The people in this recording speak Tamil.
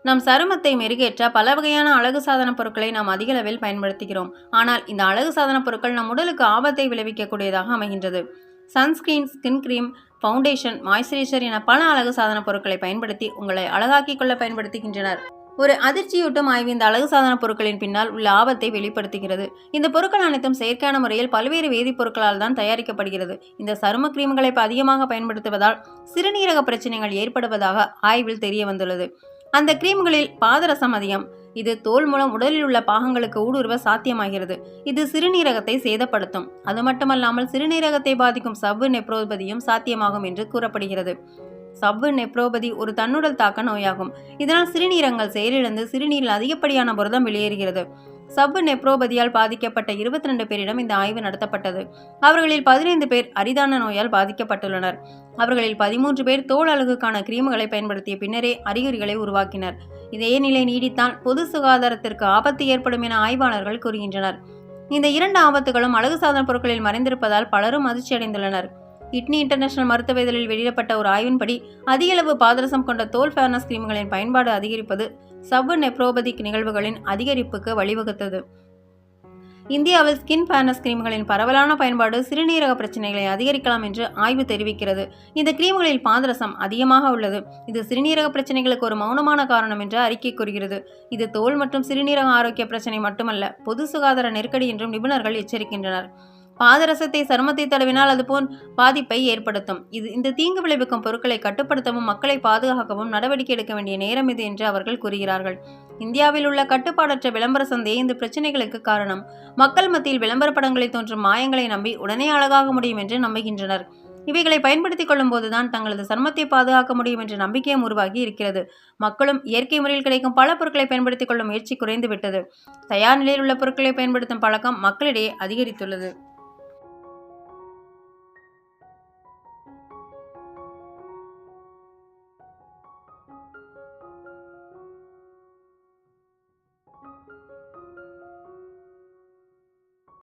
நம் சருமத்தை மெருகேற்ற பல வகையான அழகு சாதன பொருட்களை நாம் அதிக அளவில் பயன்படுத்துகிறோம். ஆனால் இந்த அழகு சாதன பொருட்கள் நம் உடலுக்கு ஆபத்தை விளைவிக்கக்கூடியதாக அமைகின்றது. Sunscreen, skin cream, foundation, moisturiser என பல அழகு சாதன பொருட்களை பயன்படுத்தி உங்களை அழகாக்கிக் கொள்ள பயன்படுத்துகின்றனர். ஒரு அதிர்ச்சியூட்டும் ஆய்வு இந்த அழகு சாதன பொருட்களின் பின்னால் உள்ள ஆபத்தை வெளிப்படுத்துகிறது. இந்த பொருட்கள் அனைத்தும் செயற்கையான முறையில் பல்வேறு வேதிப்பொருட்களால் தான் தயாரிக்கப்படுகிறது. இந்த சரும கிரீம்களை அதிகமாக பயன்படுத்துவதால் சிறுநீரக பிரச்சனைகள் ஏற்படுவதாக ஆய்வில் தெரிய வந்துள்ளது. அந்த கிரீம்களில் பாதரசம் அதிகம். இது தோல் மூலம் உடலில் உள்ள பாகங்களுக்கு ஊடுருவ சாத்தியமாகிறது. இது சிறுநீரகத்தை சேதப்படுத்தும். அது மட்டுமல்லாமல் சிறுநீரகத்தை பாதிக்கும் சவ்வு நெப்ரோபதியும் சாத்தியமாகும் என்று கூறப்படுகிறது. சவ்வு நெப்ரோபதி ஒரு தன்னுடல் தாக்க நோயாகும். இதனால் சிறுநீரகங்கள் செயலிழந்து சிறுநீரில் அதிகப்படியான புரதம் வெளியேறுகிறது. சவ்வு நெப்ரோபதியால் பாதிக்கப்பட்ட 22 பேரிடம் இந்த ஆய்வு நடத்தப்பட்டது. அவர்களில் 15 பேர் அரிதான நோயால் பாதிக்கப்பட்டுள்ளனர். அவர்களில் 13 பேர் தோல் அழகுக்கான கிரீம்களை பயன்படுத்திய பின்னரே அறிகுறிகளை உருவாக்கினர். இதே நிலை நீடித்தால் பொது சுகாதாரத்திற்கு ஆபத்து ஏற்படும் என ஆய்வாளர்கள் கூறுகின்றனர். இந்த 2 ஆபத்துகளும் அழகு சாதன பொருட்களில் மறைந்திருப்பதால் பலரும் அதிர்ச்சியடைந்துள்ளனர். கிட்னி இன்டர்நேஷனல் மருத்துவ இதழில் வெளியிடப்பட்ட ஒரு ஆய்வின்படி அதிகளவு பாதரசம் கொண்ட தோல் ஃபேர்னஸ் கிரீம்களின் பயன்பாடு அதிகரிப்பது சவ்வு நெப்ரோபதிக் நிகழ்வுகளின் அதிகரிப்புக்கு வழிவகுத்தது. இந்தியாவில் ஸ்கின் ஃபேர்னஸ் கிரீம்களின் பரவலான பயன்பாடு சிறுநீரக பிரச்சனைகளை அதிகரிக்கலாம் என்று ஆய்வு தெரிவிக்கிறது. இந்த கிரீம்களில் பாதரசம் அதிகமாக உள்ளது. இது சிறுநீரக பிரச்சனைகளுக்கு ஒரு மௌனமான காரணம் என்று அறிக்கை கூறுகிறது. இது தோல் மற்றும் சிறுநீரக ஆரோக்கிய பிரச்சனை மட்டுமல்ல, பொது சுகாதார நெருக்கடி என்றும் நிபுணர்கள் எச்சரிக்கின்றனர். பாதரசத்தை சருமத்தை தடவினால் அதுபோல் பாதிப்பை ஏற்படுத்தும். இந்த தீங்கு விளைவிக்கும் பொருட்களை கட்டுப்படுத்தவும் மக்களை பாதுகாக்கவும் நடவடிக்கை எடுக்க வேண்டிய நேரம் இது என்று அவர்கள் கூறுகிறார்கள். இந்தியாவில் உள்ள கட்டுப்பாடற்ற விளம்பர சந்தையே இந்த பிரச்சனைகளுக்கு காரணம். மக்கள் மத்தியில் விளம்பர படங்களில் தோன்றும் மாயங்களை நம்பி உடனே அழகாக முடியும் என்று நம்புகின்றனர். இவைகளை பயன்படுத்திக் கொள்ளும் போதுதான் தங்களது சருமத்தை பாதுகாக்க முடியும் என்ற நம்பிக்கையும் உருவாகி இருக்கிறது. மக்களும் இயற்கை முறையில் கிடைக்கும் பல பொருட்களை பயன்படுத்திக் கொள்ளும் முயற்சி குறைந்துவிட்டது. தயார் நிலையில் உள்ள பொருட்களை பயன்படுத்தும் பழக்கம் மக்களிடையே அதிகரித்துள்ளது.